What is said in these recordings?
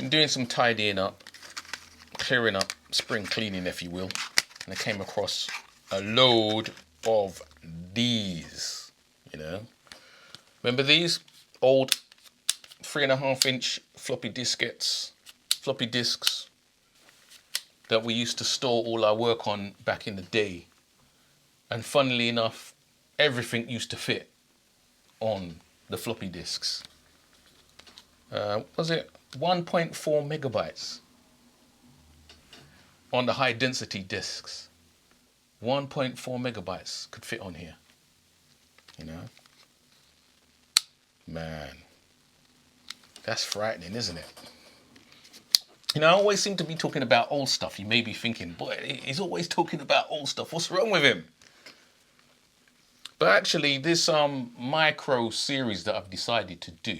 been doing some tidying up, clearing up, spring cleaning if you will, and I came across a load of these, you know. Remember these old 3.5-inch floppy disks that we used to store all our work on back in the day? And funnily enough, everything used to fit on the floppy disks. Was it 1.4 megabytes on the high density disks? 1.4 megabytes could fit on here, you know. Man, that's frightening, isn't it? You know, I always seem to be talking about old stuff. You may be thinking, boy, he's always talking about old stuff. What's wrong with him? But actually, this micro series that I've decided to do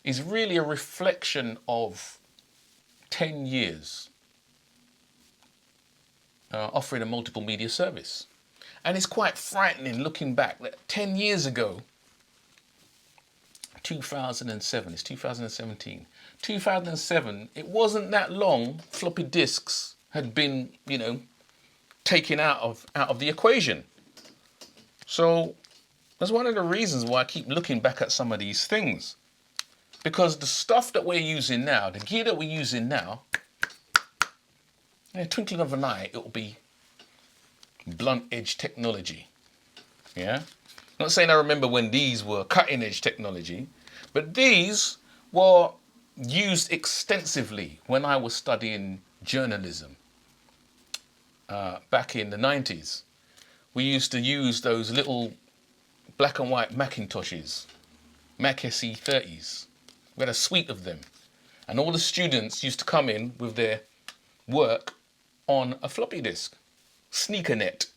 is really a reflection of 10 years offering a multiple media service. And it's quite frightening looking back that 10 years ago, 2007, it's 2017. 2007, it wasn't that long floppy disks had been, you know, taken out of the equation. So that's one of the reasons why I keep looking back at some of these things. Because the stuff that we're using now, the gear that we're using now, in a twinkling of an eye, it'll be blunt edge technology. Yeah? I'm not saying I remember when these were cutting edge technology, but these were used extensively when I was studying journalism back in the 90s. We used to use those little black and white Macintoshes, Mac SE30s. We had a suite of them. And all the students used to come in with their work on a floppy disk, sneakernet,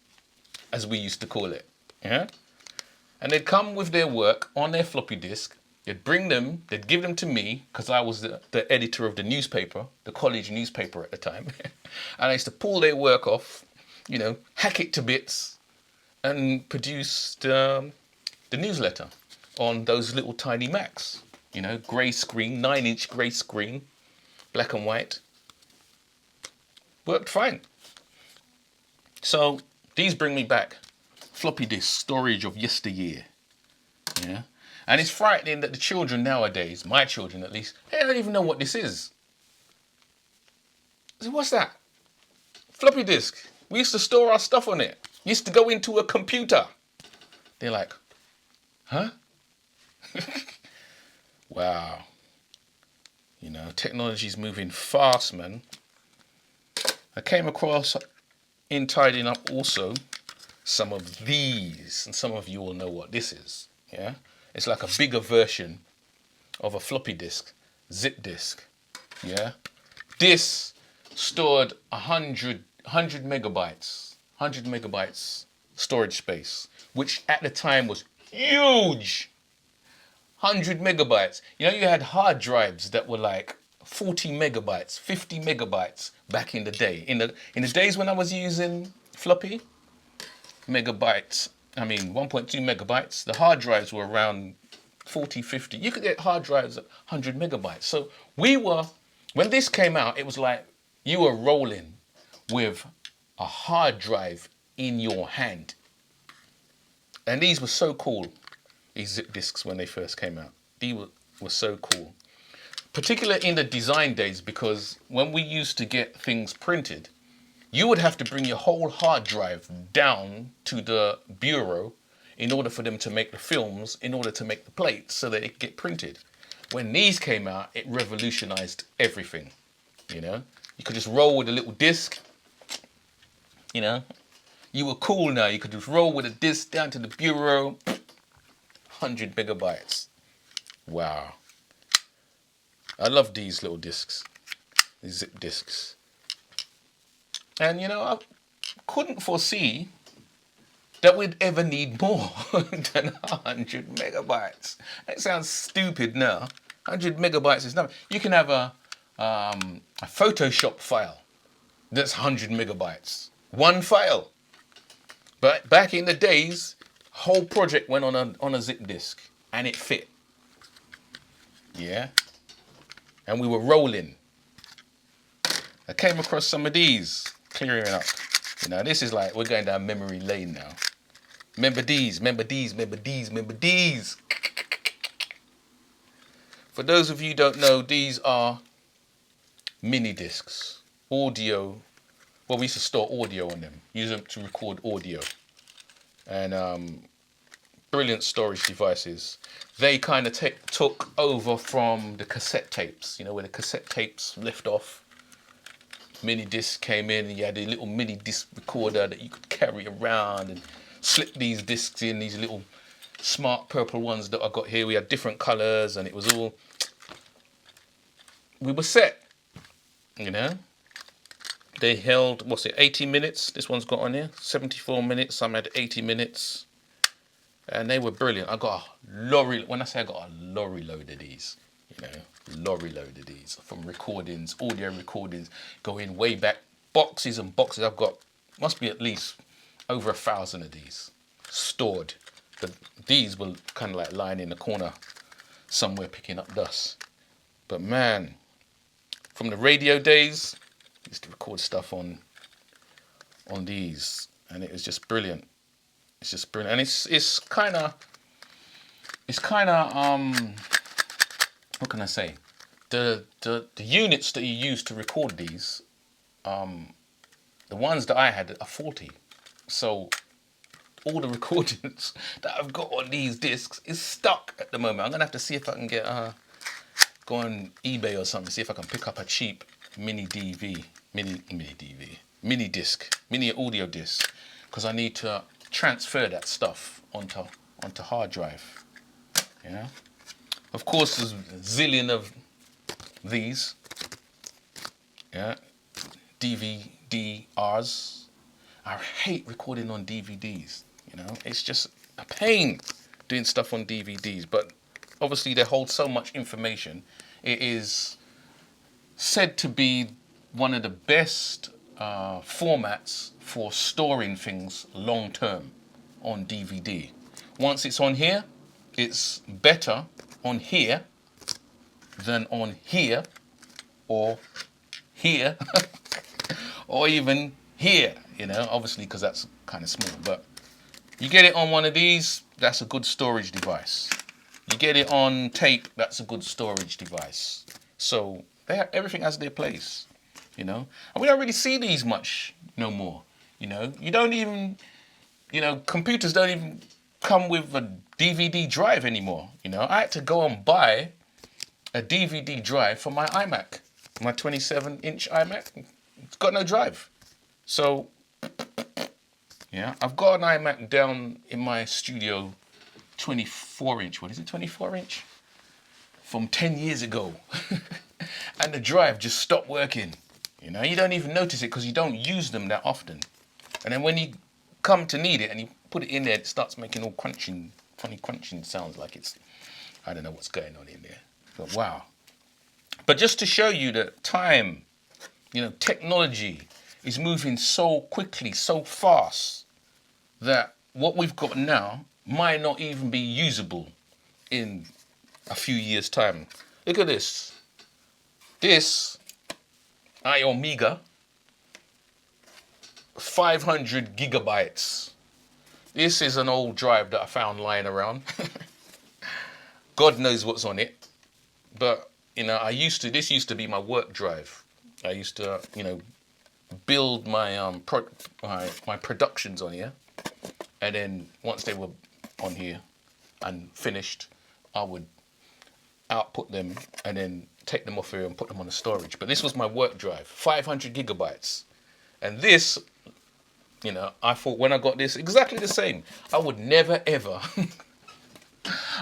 as we used to call it. Yeah? And they'd come with their work on their floppy disk. They'd bring them, they'd give them to me, because I was the editor of the newspaper, the college newspaper at the time. And I used to pull their work off, you know, hack it to bits, and produce the newsletter on those little tiny Macs. You know, grey screen, 9-inch grey screen, black and white. Worked fine. So these bring me back. Floppy disk storage of yesteryear. Yeah. And it's frightening that the children nowadays, my children at least, they don't even know what this is. So what's that? Floppy disk. We used to store our stuff on it. Used to go into a computer. They're like, huh? Wow. You know, technology's moving fast, man. I came across, in tidying up also, some of these. And some of you will know what this is. Yeah? It's like a bigger version of a floppy disk, zip disk. Yeah? This stored 100 megabytes. 100 megabytes storage space, which at the time was huge. 100 megabytes. You know, you had hard drives that were like 40 megabytes, 50 megabytes back in the day. In the days when I was using floppy megabytes, 1.2 megabytes, the hard drives were around 40, 50. You could get hard drives at 100 megabytes. So when this came out, it was like you were rolling with a hard drive in your hand. And these were so cool, these zip disks, when they first came out. These were so cool. Particularly in the design days, because when we used to get things printed, you would have to bring your whole hard drive down to the bureau in order for them to make the films, in order to make the plates so that it could get printed. When these came out, it revolutionized everything. You know, you could just roll with a little disc. You know, you were cool now. You could just roll with a disc down to the bureau. 100 megabytes. Wow. I love these little discs, these zip discs. And you know, I couldn't foresee that we'd ever need more than 100 megabytes. That sounds stupid now. 100 megabytes is nothing. You can have a Photoshop file that's 100 megabytes. One file. But back in the days, whole project went on a zip disk and it fit. Yeah. And we were rolling. I came across some of these, clearing up. You know, this is like, we're going down memory lane now. Remember these, remember these, remember these, remember these. For those of you who don't know, these are mini discs, audio. Well, we used to store audio on them, use them to record audio. And brilliant storage devices. They kind of took over from the cassette tapes, you know, where the cassette tapes left off. Mini disc came in and you had a little mini disc recorder that you could carry around and slip these discs in, these little smart purple ones that I got here. We had different colors and it was all, we were set, you know. They held, what's it, 80 minutes? This one's got on here, 74 minutes. Some had 80 minutes. And they were brilliant. I got a lorry, when I say I got a lorry load of these, you know, lorry load of these from recordings, audio recordings, going way back, boxes and boxes. I've got, must be at least over 1,000 of these stored. But these were kind of like lying in the corner somewhere picking up dust. But man, from the radio days, I used to record stuff on these, and it was just brilliant. It's just brilliant, and it's kind of what can I say? The units that you use to record these, the ones that I had are faulty, so all the recordings that I've got on these discs is stuck at the moment. I'm gonna have to see if I can get go on eBay or something, see if I can pick up a cheap mini disc, mini audio disc, because I need to transfer that stuff onto hard drive. You know, of course there's a zillion of these. Yeah, DVD-Rs. I hate recording on DVDs. You know, it's just a pain doing stuff on DVDs. But obviously they hold so much information. It is said to be one of the best formats for storing things long term on DVD. Once it's on here, it's better on here than on here or here or even here, you know, obviously because that's kind of small. But you get it on one of these, that's a good storage device. You get it on tape, that's a good storage device. So they have, everything has their place, you know. And we don't really see these much no more, you know. You don't even, you know, computers don't even come with a DVD drive anymore, you know. I had to go and buy a DVD drive for my iMac, my 27-inch iMac. It's got no drive. So, yeah, I've got an iMac down in my studio, 24-inch, what is it, 24-inch? From 10 years ago. And the drive just stopped working. You know, you don't even notice it because you don't use them that often. And then when you come to need it and you put it in there, it starts making all crunching, funny crunching sounds like it's, I don't know what's going on in there. But wow. But just to show you that time, you know, technology is moving so quickly, so fast, that what we've got now might not even be usable in a few years' time. Look at this. This iOmega 500 gigabytes. This is an old drive that I found lying around. God knows what's on it. But, you know, this used to be my work drive. I used to, you know, build my my productions on here. And then once they were on here and finished, I would output them and then take them off here and put them on the storage. But this was my work drive, 500 gigabytes. And this, you know, I thought when I got this, exactly the same. I would never ever,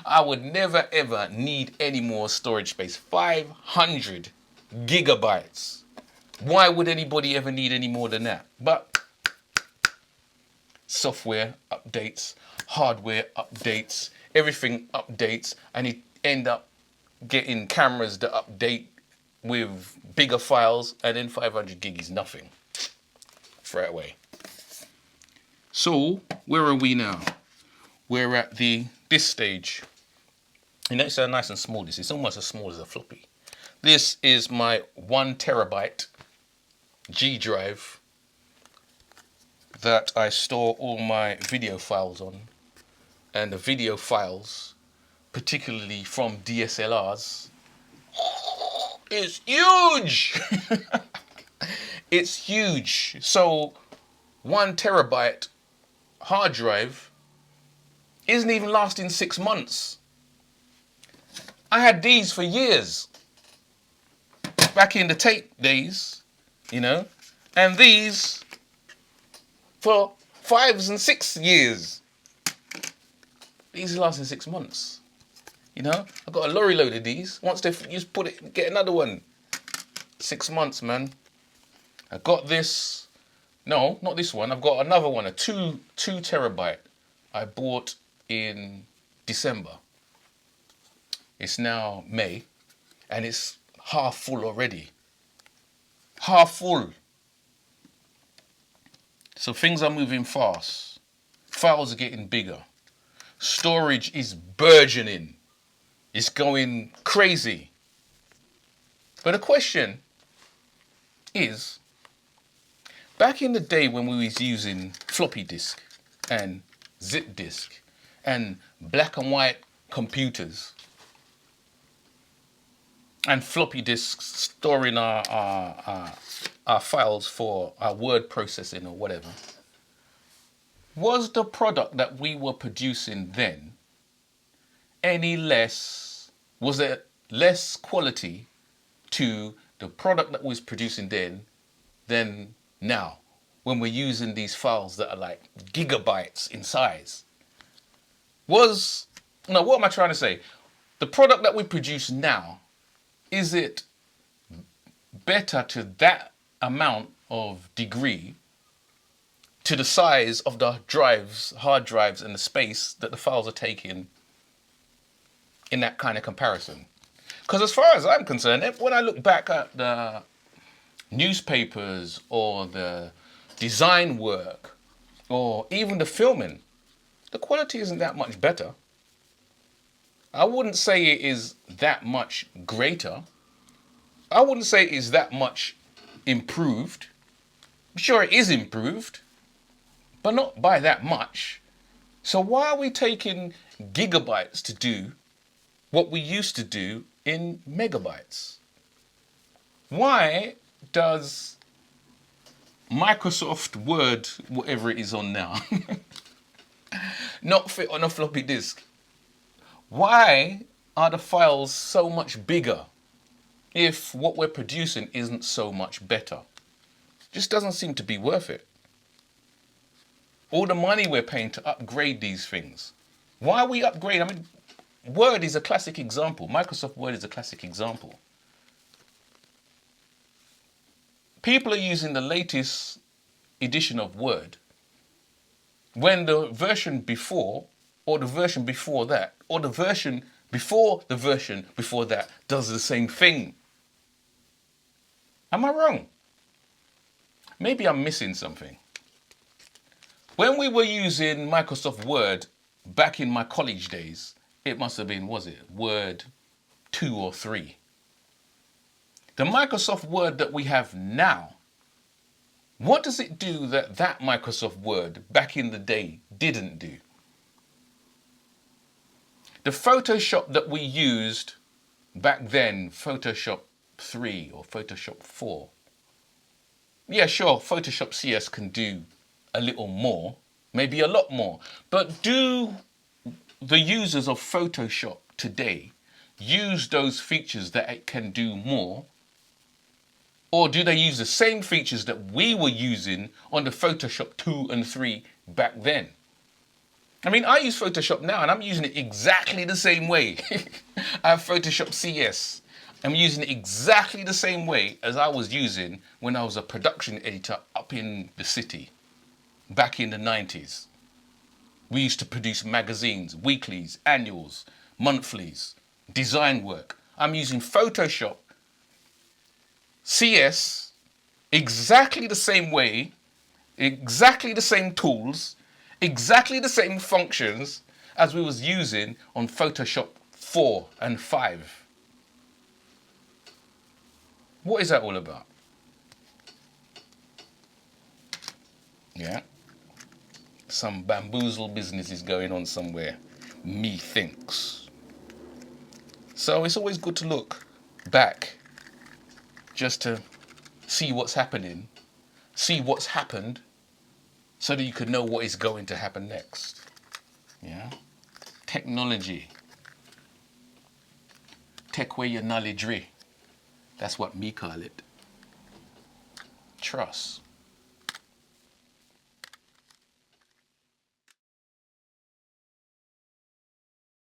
I would never ever need any more storage space. 500 gigabytes. Why would anybody ever need any more than that? But software updates, hardware updates, everything updates, and you end up getting cameras that update with bigger files, and then 500 gig is nothing. Throw it away. So where are we now? We're at this stage. You know, it's so nice and small. This is almost as small as a floppy. This is my 1 terabyte G drive that I store all my video files on. And the video files, particularly from DSLRs, is huge. It's huge. So 1 terabyte hard drive isn't even lasting 6 months. I had these for years, back in the tape days, you know, and these for 5 and 6 years. These are lasting 6 months. You know, I've got a lorry load of these. Once they just put it, get another one. 6 months, man. I got this. No, not this one. I've got another one, a 2 terabyte. I bought in December. It's now May, and it's half full already. Half full. So things are moving fast. Files are getting bigger. Storage is burgeoning. It's going crazy. But the question is, back in the day when we was using floppy disk and zip disk and black and white computers and floppy disks storing our files for our word processing or whatever, was the product that we were producing then any less, was there less quality to the product that was producing then than now, when we're using these files that are like gigabytes in size? What am I trying to say? The product that we produce now, is it better to that amount of degree, to the size of the hard drives and the space that the files are taking in that kind of comparison? Because as far as I'm concerned, when I look back at the newspapers or the design work or even the filming, the quality isn't that much better. I wouldn't say it is that much greater. I wouldn't say it is that much improved. Sure, it is improved, but not by that much. So why are we taking gigabytes to do what we used to do in megabytes? Why does Microsoft Word, whatever it is on now, not fit on a floppy disk? Why are the files so much bigger if what we're producing isn't so much better? Just doesn't seem to be worth it. All the money we're paying to upgrade these things. Why are we upgrading? I mean, Word is a classic example. Microsoft Word is a classic example. People are using the latest edition of Word when the version before, or the version before that, or the version before that does the same thing. Am I wrong? Maybe I'm missing something. When we were using Microsoft Word back in my college days, it must have been, was it Word 2 or 3? The Microsoft Word that we have now, what does it do that Microsoft Word back in the day didn't do? The Photoshop that we used back then, Photoshop 3 or Photoshop 4. Yeah, sure, Photoshop CS can do a little more, maybe a lot more. But do the users of Photoshop today use those features that it can do more? Or do they use the same features that we were using on the Photoshop 2 and 3 back then? I mean, I use Photoshop now and I'm using it exactly the same way. I have Photoshop CS. I'm using it exactly the same way as I was using when I was a production editor up in the city back in the 90s. We used to produce magazines, weeklies, annuals, monthlies, design work. I'm using Photoshop CS exactly the same way, exactly the same tools, exactly the same functions as we was using on Photoshop 4 and 5. What is that all about? Yeah. Some bamboozle business is going on somewhere. Methinks. So it's always good to look back just to see what's happening, see what's happened, so that you could know what is going to happen next. Yeah. Technology. Take away your knowledge. That's what me call it. Trust.